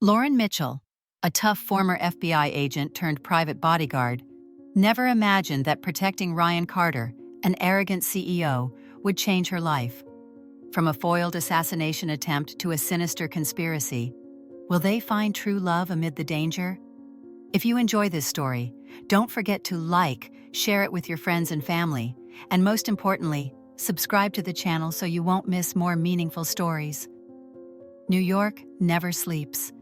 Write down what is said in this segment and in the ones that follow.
Lauren Mitchell, a tough former FBI agent turned private bodyguard, never imagined that protecting Ryan Carter, an arrogant CEO, would change her life. From a foiled assassination attempt to a sinister conspiracy, will they find true love amid the danger? If you enjoy this story, don't forget to like, share it with your friends and family, and most importantly, subscribe to the channel so you won't miss more meaningful stories. New York never sleeps.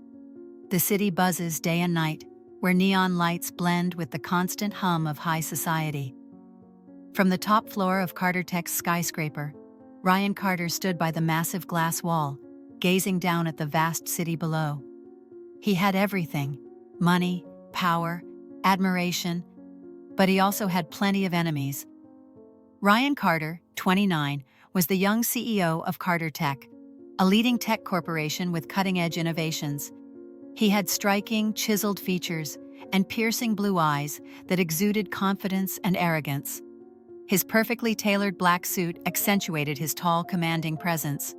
The city buzzes day and night, where neon lights blend with the constant hum of high society. From the top floor of Carter Tech's skyscraper, Ryan Carter stood by the massive glass wall, gazing down at the vast city below. He had everything: money, power, admiration, but he also had plenty of enemies. Ryan Carter, 29, was the young CEO of Carter Tech, a leading tech corporation with cutting-edge innovations. He had striking, chiseled features and piercing blue eyes that exuded confidence and arrogance. His perfectly tailored black suit accentuated his tall, commanding presence.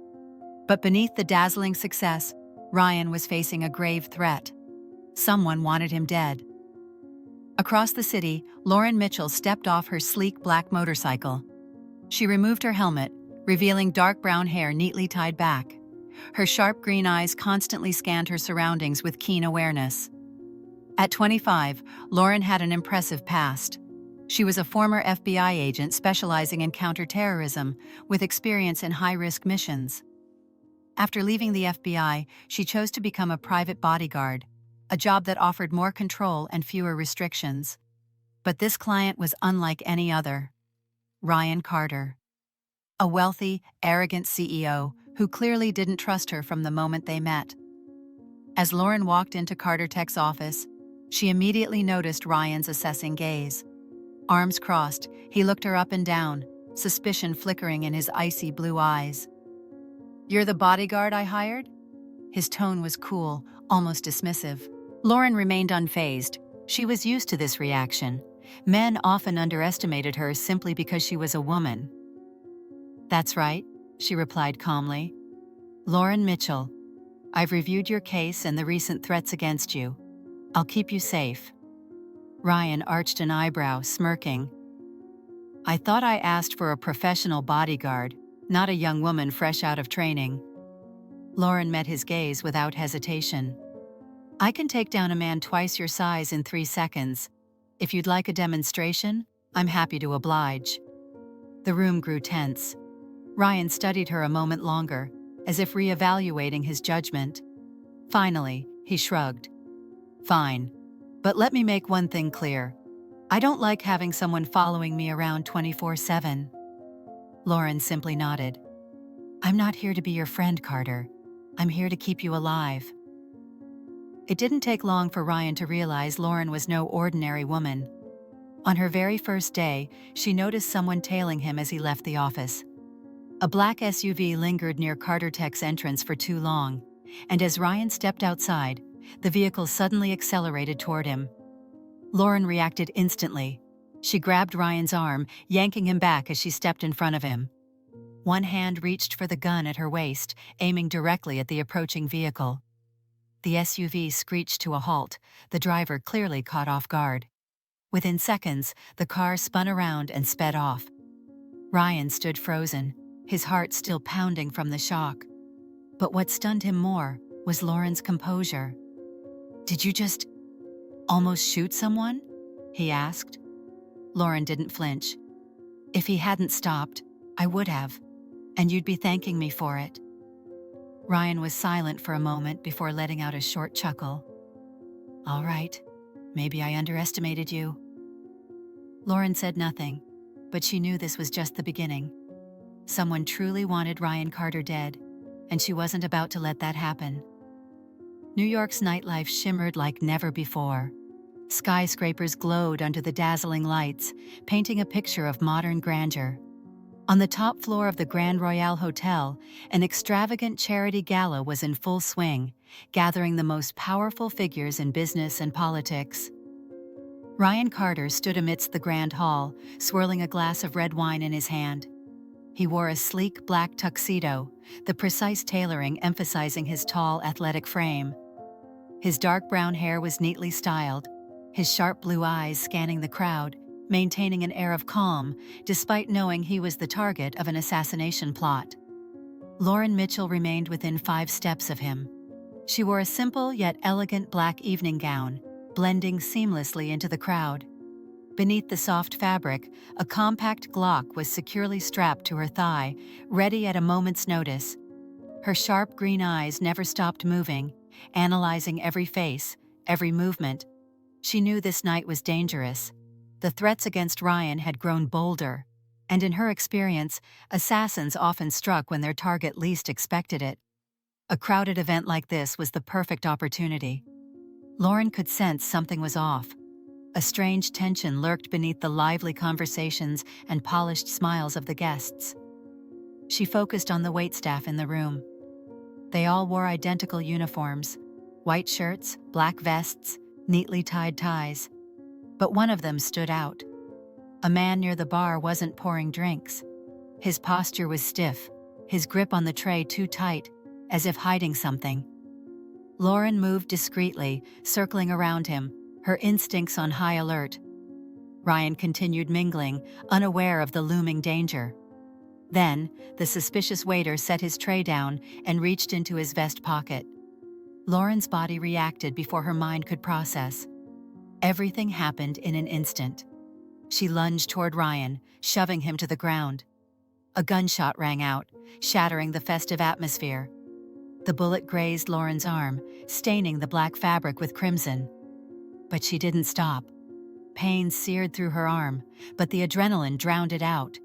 But beneath the dazzling success, Ryan was facing a grave threat. Someone wanted him dead. Across the city, Lauren Mitchell stepped off her sleek black motorcycle. She removed her helmet, revealing dark brown hair neatly tied back. Her sharp green eyes constantly scanned her surroundings with keen awareness. At 25, Lauren had an impressive past. She was a former FBI agent specializing in counterterrorism, with experience in high-risk missions. After leaving the FBI, she chose to become a private bodyguard, a job that offered more control and fewer restrictions. But this client was unlike any other: Ryan Carter. A wealthy, arrogant CEO who clearly didn't trust her from the moment they met. As Lauren walked into Carter Tech's office, she immediately noticed Ryan's assessing gaze. Arms crossed, he looked her up and down, suspicion flickering in his icy blue eyes. "You're the bodyguard I hired?" His tone was cool, almost dismissive. Lauren remained unfazed. She was used to this reaction. Men often underestimated her simply because she was a woman. "That's right," she replied calmly. "Lauren Mitchell, I've reviewed your case and the recent threats against you. I'll keep you safe." Ryan arched an eyebrow, smirking. "I thought I asked for a professional bodyguard, not a young woman fresh out of training." Lauren met his gaze without hesitation. "I can take down a man twice your size in 3 seconds. If you'd like a demonstration, I'm happy to oblige." The room grew tense. Ryan studied her a moment longer, as if re-evaluating his judgment. Finally, he shrugged. "Fine. But let me make one thing clear. I don't like having someone following me around 24/7. Lauren simply nodded. "I'm not here to be your friend, Carter. I'm here to keep you alive." It didn't take long for Ryan to realize Lauren was no ordinary woman. On her very first day, she noticed someone tailing him as he left the office. A black SUV lingered near Carter Tech's entrance for too long, and as Ryan stepped outside, the vehicle suddenly accelerated toward him. Lauren reacted instantly. She grabbed Ryan's arm, yanking him back as she stepped in front of him. One hand reached for the gun at her waist, aiming directly at the approaching vehicle. The SUV screeched to a halt, the driver clearly caught off guard. Within seconds, the car spun around and sped off. Ryan stood frozen, his heart still pounding from the shock. But what stunned him more was Lauren's composure. "Did you just almost shoot someone?" he asked. Lauren didn't flinch. "If he hadn't stopped, I would have, and you'd be thanking me for it." Ryan was silent for a moment before letting out a short chuckle. "All right, maybe I underestimated you." Lauren said nothing, but she knew this was just the beginning. Someone truly wanted Ryan Carter dead, and she wasn't about to let that happen. New York's nightlife shimmered like never before. Skyscrapers glowed under the dazzling lights, painting a picture of modern grandeur. On the top floor of the Grand Royale Hotel, an extravagant charity gala was in full swing, gathering the most powerful figures in business and politics. Ryan Carter stood amidst the grand hall, swirling a glass of red wine in his hand. He wore a sleek black tuxedo, the precise tailoring emphasizing his tall, athletic frame. His dark brown hair was neatly styled, his sharp blue eyes scanning the crowd, maintaining an air of calm despite knowing he was the target of an assassination plot. Lauren Mitchell remained within 5 steps of him. She wore a simple yet elegant black evening gown, blending seamlessly into the crowd. Beneath the soft fabric, a compact Glock was securely strapped to her thigh, ready at a moment's notice. Her sharp green eyes never stopped moving, analyzing every face, every movement. She knew this night was dangerous. The threats against Ryan had grown bolder, and in her experience, assassins often struck when their target least expected it. A crowded event like this was the perfect opportunity. Lauren could sense something was off. A strange tension lurked beneath the lively conversations and polished smiles of the guests. She focused on the waitstaff in the room. They all wore identical uniforms, white shirts, black vests, neatly tied ties. But one of them stood out. A man near the bar wasn't pouring drinks. His posture was stiff, his grip on the tray too tight, as if hiding something. Lauren moved discreetly, circling around him, her instincts on high alert. Ryan continued mingling, unaware of the looming danger. Then, the suspicious waiter set his tray down and reached into his vest pocket. Lauren's body reacted before her mind could process. Everything happened in an instant. She lunged toward Ryan, shoving him to the ground. A gunshot rang out, shattering the festive atmosphere. The bullet grazed Lauren's arm, staining the black fabric with crimson. But she didn't stop. Pain seared through her arm, but the adrenaline drowned it out.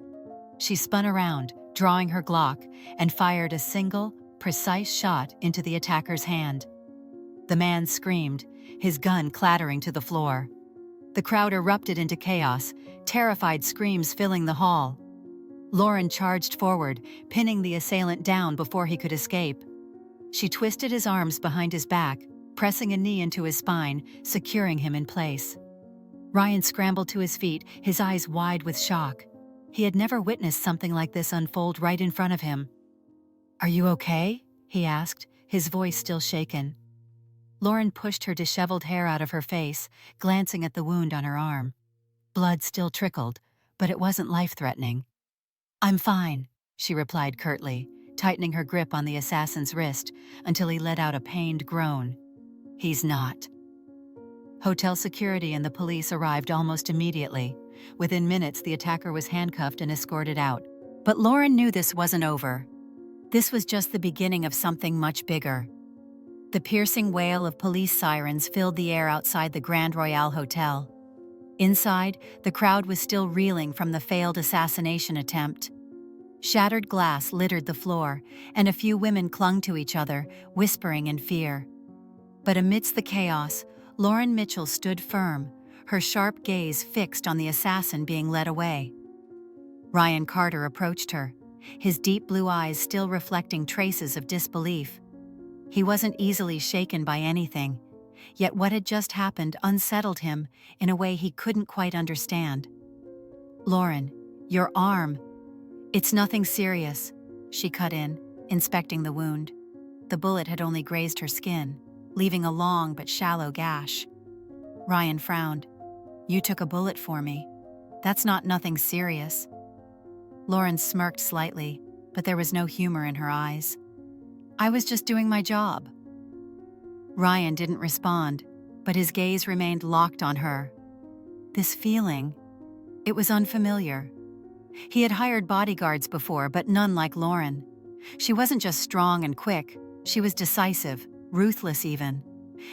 She spun around, drawing her Glock, and fired a single, precise shot into the attacker's hand. The man screamed, his gun clattering to the floor. The crowd erupted into chaos, terrified screams filling the hall. Lauren charged forward, pinning the assailant down before he could escape. She twisted his arms behind his back, pressing a knee into his spine, securing him in place. Ryan scrambled to his feet, his eyes wide with shock. He had never witnessed something like this unfold right in front of him. "Are you okay?" he asked, his voice still shaken. Lauren pushed her disheveled hair out of her face, glancing at the wound on her arm. Blood still trickled, but it wasn't life-threatening. "I'm fine," she replied curtly, tightening her grip on the assassin's wrist until he let out a pained groan. "He's not." Hotel security and the police arrived almost immediately. Within minutes, the attacker was handcuffed and escorted out. But Lauren knew this wasn't over. This was just the beginning of something much bigger. The piercing wail of police sirens filled the air outside the Grand Royale Hotel. Inside, the crowd was still reeling from the failed assassination attempt. Shattered glass littered the floor, and a few women clung to each other, whispering in fear. But amidst the chaos, Lauren Mitchell stood firm, her sharp gaze fixed on the assassin being led away. Ryan Carter approached her, his deep blue eyes still reflecting traces of disbelief. He wasn't easily shaken by anything, yet what had just happened unsettled him in a way he couldn't quite understand. "Lauren, your arm." "It's nothing serious," she cut in, inspecting the wound. The bullet had only grazed her skin, leaving a long but shallow gash. Ryan frowned. "You took a bullet for me. That's not nothing serious." Lauren smirked slightly, but there was no humor in her eyes. "I was just doing my job." Ryan didn't respond, but his gaze remained locked on her. This feeling, it was unfamiliar. He had hired bodyguards before, but none like Lauren. She wasn't just strong and quick, she was decisive, ruthless even.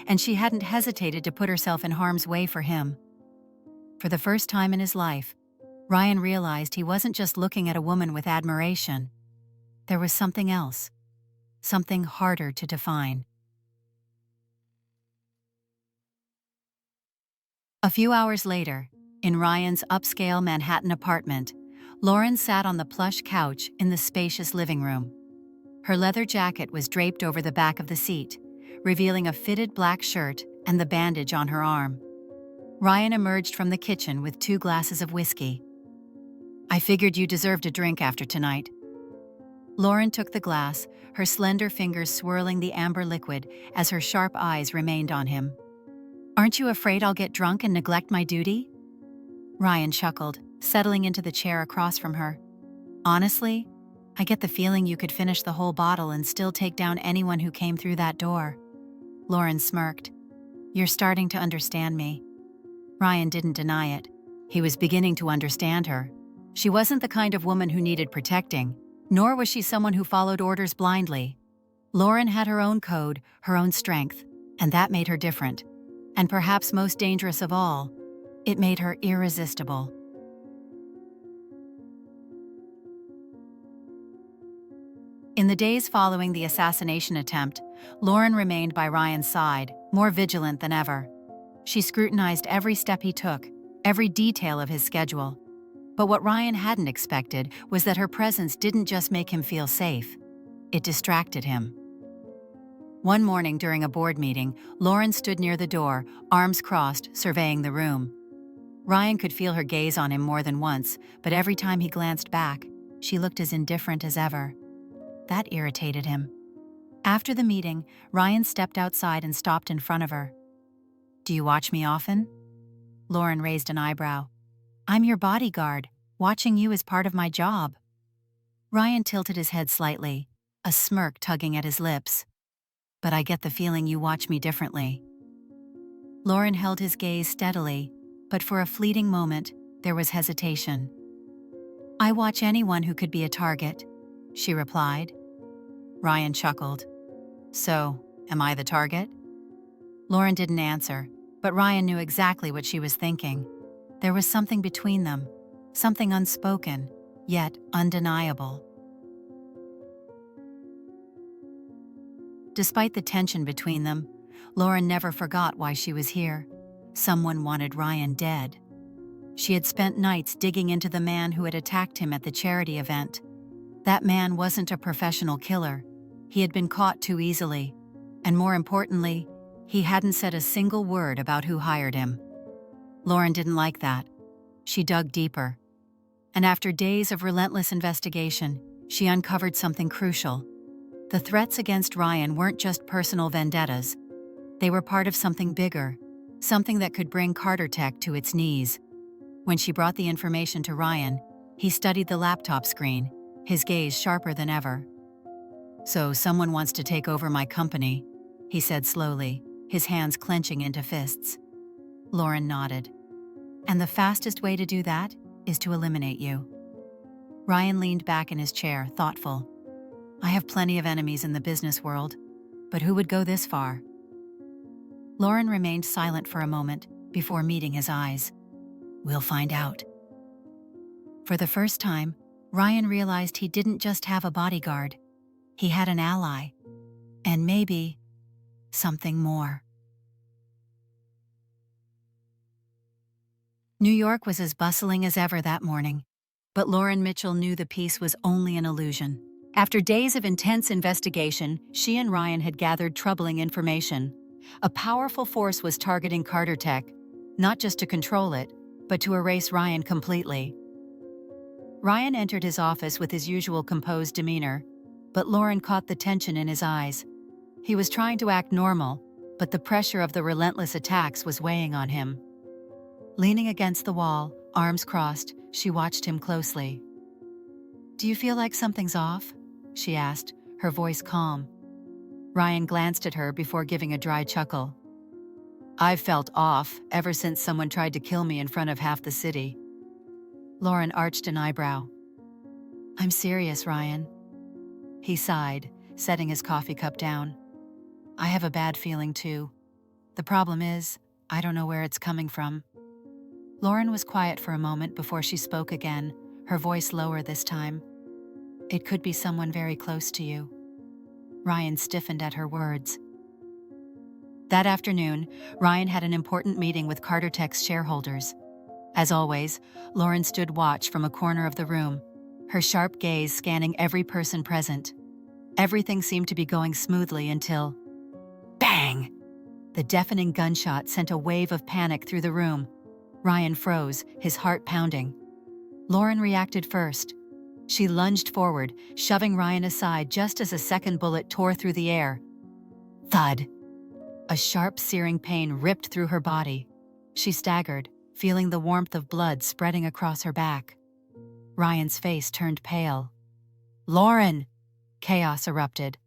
And she hadn't hesitated to put herself in harm's way for him. For the first time in his life, Ryan realized he wasn't just looking at a woman with admiration. There was something else, something harder to define. A few hours later, in Ryan's upscale Manhattan apartment, Lauren sat on the plush couch in the spacious living room. Her leather jacket was draped over the back of the seat, revealing a fitted black shirt and the bandage on her arm. Ryan emerged from the kitchen with 2 glasses of whiskey. "I figured you deserved a drink after tonight." Lauren took the glass, her slender fingers swirling the amber liquid as her sharp eyes remained on him. "Aren't you afraid I'll get drunk and neglect my duty?" Ryan chuckled, settling into the chair across from her. "Honestly, I get the feeling you could finish the whole bottle and still take down anyone who came through that door." Lauren smirked. "You're starting to understand me." Ryan didn't deny it. He was beginning to understand her. She wasn't the kind of woman who needed protecting, nor was she someone who followed orders blindly. Lauren had her own code, her own strength, and that made her different. And perhaps most dangerous of all, it made her irresistible. In the days following the assassination attempt, Lauren remained by Ryan's side, more vigilant than ever. She scrutinized every step he took, every detail of his schedule. But what Ryan hadn't expected was that her presence didn't just make him feel safe. It distracted him. One morning during a board meeting, Lauren stood near the door, arms crossed, surveying the room. Ryan could feel her gaze on him more than once, but every time he glanced back, she looked as indifferent as ever. That irritated him. After the meeting, Ryan stepped outside and stopped in front of her. "Do you watch me often?" Lauren raised an eyebrow. "I'm your bodyguard. Watching you is part of my job." Ryan tilted his head slightly, a smirk tugging at his lips. "But I get the feeling you watch me differently." Lauren held his gaze steadily, but for a fleeting moment, there was hesitation. "I watch anyone who could be a target," she replied. Ryan chuckled. "So, am I the target?" Lauren didn't answer, but Ryan knew exactly what she was thinking. There was something between them, something unspoken, yet undeniable. Despite the tension between them, Lauren never forgot why she was here. Someone wanted Ryan dead. She had spent nights digging into the man who had attacked him at the charity event. That man wasn't a professional killer. He had been caught too easily. And more importantly, he hadn't said a single word about who hired him. Lauren didn't like that. She dug deeper. And after days of relentless investigation, she uncovered something crucial. The threats against Ryan weren't just personal vendettas. They were part of something bigger, something that could bring Carter Tech to its knees. When she brought the information to Ryan, he studied the laptop screen, his gaze sharper than ever. "So someone wants to take over my company," he said slowly, his hands clenching into fists. Lauren nodded. "And the fastest way to do that is to eliminate you." Ryan leaned back in his chair, thoughtful. "I have plenty of enemies in the business world, but who would go this far?" Lauren remained silent for a moment before meeting his eyes. "We'll find out." For the first time, Ryan realized he didn't just have a bodyguard. He had an ally. And maybe something more. New York was as bustling as ever that morning, but Lauren Mitchell knew the peace was only an illusion. After days of intense investigation, she and Ryan had gathered troubling information. A powerful force was targeting Carter Tech, not just to control it, but to erase Ryan completely. Ryan entered his office with his usual composed demeanor, but Lauren caught the tension in his eyes. He was trying to act normal, but the pressure of the relentless attacks was weighing on him. Leaning against the wall, arms crossed, she watched him closely. "Do you feel like something's off?" she asked, her voice calm. Ryan glanced at her before giving a dry chuckle. "I've felt off ever since someone tried to kill me in front of half the city." Lauren arched an eyebrow. "I'm serious, Ryan." He sighed, setting his coffee cup down. "I have a bad feeling too. The problem is, I don't know where it's coming from." Lauren was quiet for a moment before she spoke again, her voice lower this time. "It could be someone very close to you." Ryan stiffened at her words. That afternoon, Ryan had an important meeting with Carter Tech's shareholders. As always, Lauren stood watch from a corner of the room, her sharp gaze scanning every person present. Everything seemed to be going smoothly until... bang! The deafening gunshot sent a wave of panic through the room. Ryan froze, his heart pounding. Lauren reacted first. She lunged forward, shoving Ryan aside just as a second bullet tore through the air. Thud! A sharp, searing pain ripped through her body. She staggered, feeling the warmth of blood spreading across her back. Ryan's face turned pale. "Lauren!" Chaos erupted.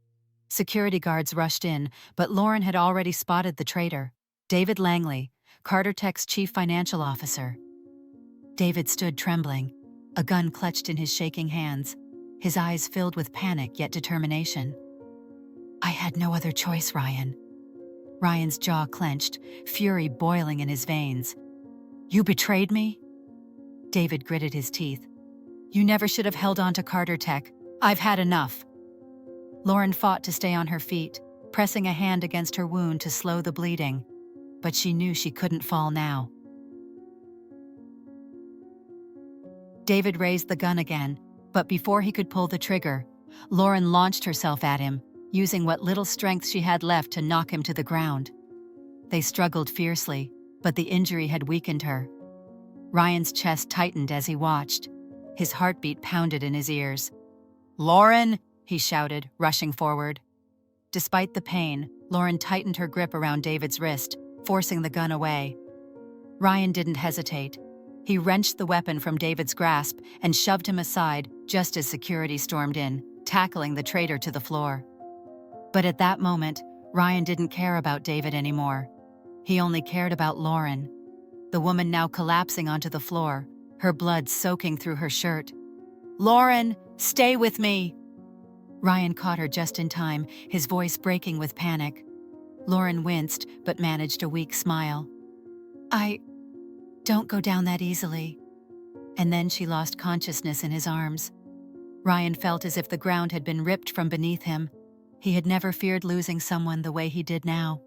Security guards rushed in, but Lauren had already spotted the traitor, David Langley, Carter Tech's chief financial officer. David stood trembling, a gun clutched in his shaking hands, his eyes filled with panic yet determination. "I had no other choice, Ryan." Ryan's jaw clenched, fury boiling in his veins. "You betrayed me?" David gritted his teeth. "You never should have held on to Carter Tech. I've had enough." Lauren fought to stay on her feet, pressing a hand against her wound to slow the bleeding, but she knew she couldn't fall now. David raised the gun again, but before he could pull the trigger, Lauren launched herself at him, using what little strength she had left to knock him to the ground. They struggled fiercely, but the injury had weakened her. Ryan's chest tightened as he watched. His heartbeat pounded in his ears. "Lauren!" he shouted, rushing forward. Despite the pain, Lauren tightened her grip around David's wrist, forcing the gun away. Ryan didn't hesitate. He wrenched the weapon from David's grasp and shoved him aside just as security stormed in, tackling the traitor to the floor. But at that moment, Ryan didn't care about David anymore. He only cared about Lauren, the woman now collapsing onto the floor, her blood soaking through her shirt. "Lauren, stay with me!" Ryan caught her just in time, his voice breaking with panic. Lauren winced, but managed a weak smile. Don't go down that easily." And then she lost consciousness in his arms. Ryan felt as if the ground had been ripped from beneath him. He had never feared losing someone the way he did now.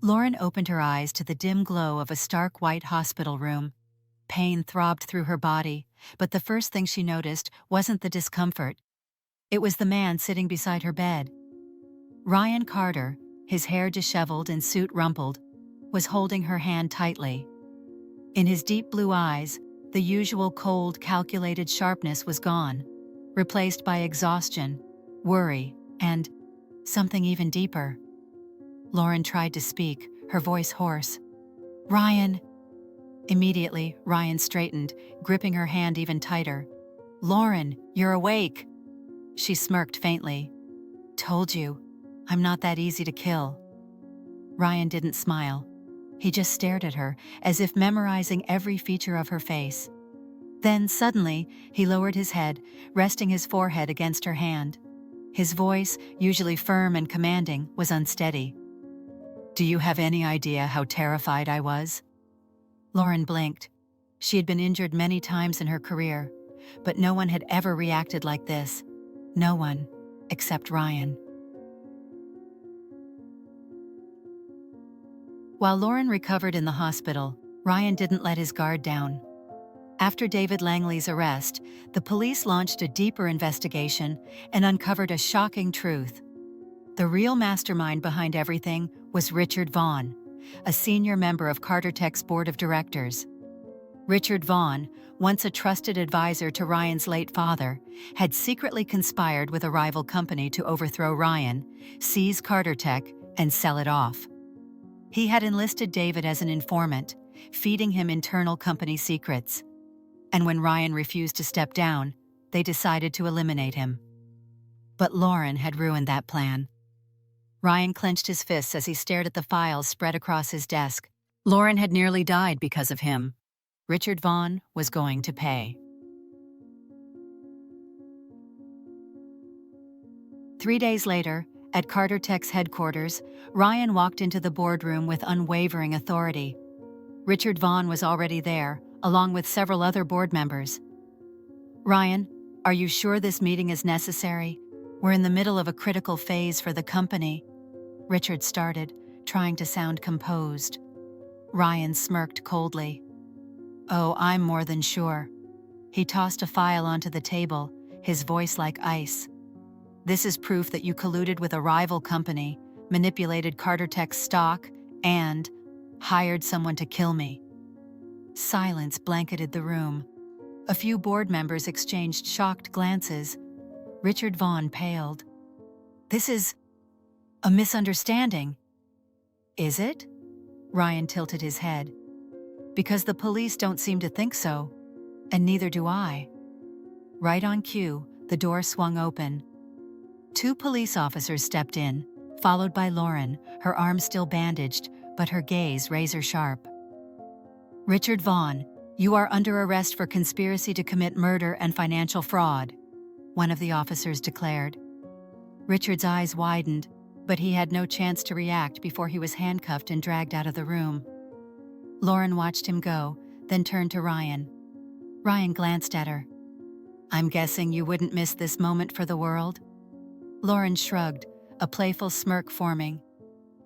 Lauren opened her eyes to the dim glow of a stark white hospital room. Pain throbbed through her body, but the first thing she noticed wasn't the discomfort. It was the man sitting beside her bed. Ryan Carter, his hair disheveled and suit rumpled, was holding her hand tightly. In his deep blue eyes, the usual cold, calculated sharpness was gone, replaced by exhaustion, worry, and something even deeper. Lauren tried to speak, her voice hoarse. "Ryan!" Immediately, Ryan straightened, gripping her hand even tighter. "Lauren, you're awake!" She smirked faintly. "Told you, I'm not that easy to kill." Ryan didn't smile. He just stared at her, as if memorizing every feature of her face. Then, suddenly, he lowered his head, resting his forehead against her hand. His voice, usually firm and commanding, was unsteady. "Do you have any idea how terrified I was?" Lauren blinked. She had been injured many times in her career, but no one had ever reacted like this. No one, except Ryan. While Lauren recovered in the hospital, Ryan didn't let his guard down. After David Langley's arrest, the police launched a deeper investigation and uncovered a shocking truth. The real mastermind behind everything was Richard Vaughn, a senior member of Carter Tech's board of directors. Richard Vaughn, once a trusted advisor to Ryan's late father, had secretly conspired with a rival company to overthrow Ryan, seize Carter Tech, and sell it off. He had enlisted David as an informant, feeding him internal company secrets. And when Ryan refused to step down, they decided to eliminate him. But Lauren had ruined that plan. Ryan clenched his fists as he stared at the files spread across his desk. Lauren had nearly died because of him. Richard Vaughn was going to pay. 3 days later, at Carter Tech's headquarters, Ryan walked into the boardroom with unwavering authority. Richard Vaughn was already there, along with several other board members. "Ryan, are you sure this meeting is necessary? We're in the middle of a critical phase for the company." Richard started, trying to sound composed. Ryan smirked coldly. "Oh, I'm more than sure." He tossed a file onto the table, his voice like ice. "This is proof that you colluded with a rival company, manipulated Carter Tech's stock, and hired someone to kill me." Silence blanketed the room. A few board members exchanged shocked glances. Richard Vaughn paled. "This is a misunderstanding." "Is it?" Ryan tilted his head. "Because the police don't seem to think so, and neither do I." Right on cue, the door swung open. Two police officers stepped in, followed by Lauren, her arm still bandaged, but her gaze razor-sharp. "Richard Vaughn, you are under arrest for conspiracy to commit murder and financial fraud," one of the officers declared. Richard's eyes widened, but he had no chance to react before he was handcuffed and dragged out of the room. Lauren watched him go, then turned to Ryan. Ryan glanced at her. "I'm guessing you wouldn't miss this moment for the world?" Lauren shrugged, a playful smirk forming.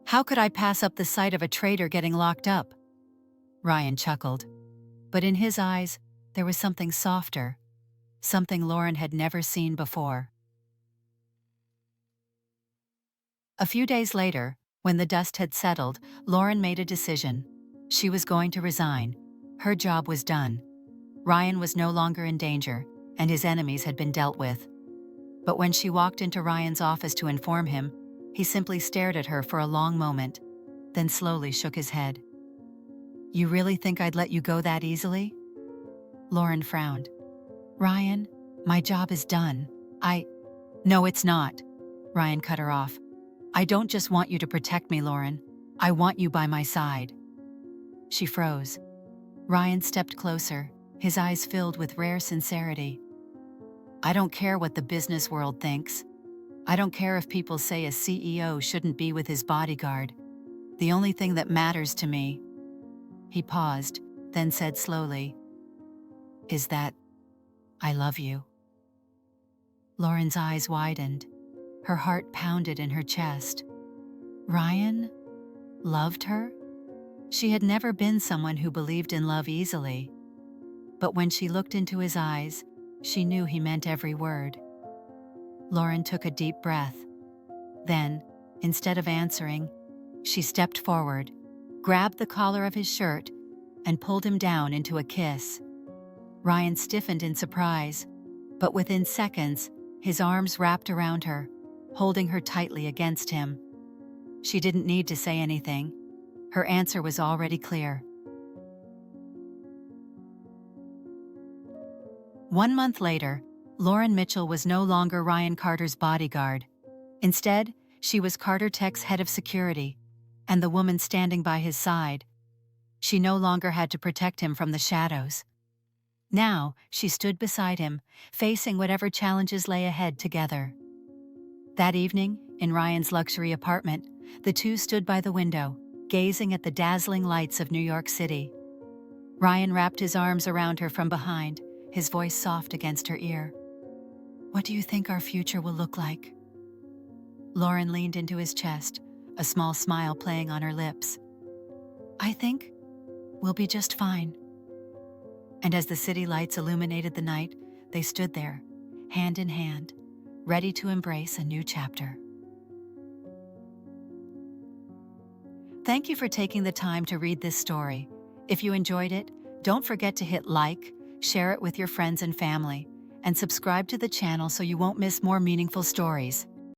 "How could I pass up the sight of a traitor getting locked up?" Ryan chuckled. But in his eyes, there was something softer, something Lauren had never seen before. A few days later, when the dust had settled, Lauren made a decision. She was going to resign. Her job was done. Ryan was no longer in danger, and his enemies had been dealt with. But when she walked into Ryan's office to inform him, he simply stared at her for a long moment, then slowly shook his head. "You really think I'd let you go that easily?" Lauren frowned. "Ryan, my job is done. No, it's not." Ryan cut her off. "I don't just want you to protect me, Lauren. I want you by my side." She froze. Ryan stepped closer, his eyes filled with rare sincerity. "I don't care what the business world thinks. I don't care if people say a CEO shouldn't be with his bodyguard. The only thing that matters to me," he paused, then said slowly, "is that I love you." Lauren's eyes widened. Her heart pounded in her chest. Ryan loved her? She had never been someone who believed in love easily. But when she looked into his eyes, she knew he meant every word. Lauren took a deep breath. Then, instead of answering, she stepped forward, grabbed the collar of his shirt, and pulled him down into a kiss. Ryan stiffened in surprise, but within seconds, his arms wrapped around her, holding her tightly against him. She didn't need to say anything. Her answer was already clear. 1 month later, Lauren Mitchell was no longer Ryan Carter's bodyguard. Instead, she was Carter Tech's head of security, and the woman standing by his side. She no longer had to protect him from the shadows. Now, she stood beside him, facing whatever challenges lay ahead together. That evening, in Ryan's luxury apartment, the two stood by the window, gazing at the dazzling lights of New York City. Ryan wrapped his arms around her from behind, his voice soft against her ear. "What do you think our future will look like?" Lauren leaned into his chest, a small smile playing on her lips. "I think we'll be just fine." And as the city lights illuminated the night, they stood there, hand in hand, ready to embrace a new chapter. Thank you for taking the time to read this story. If you enjoyed it, don't forget to hit like, share it with your friends and family, and subscribe to the channel so you won't miss more meaningful stories.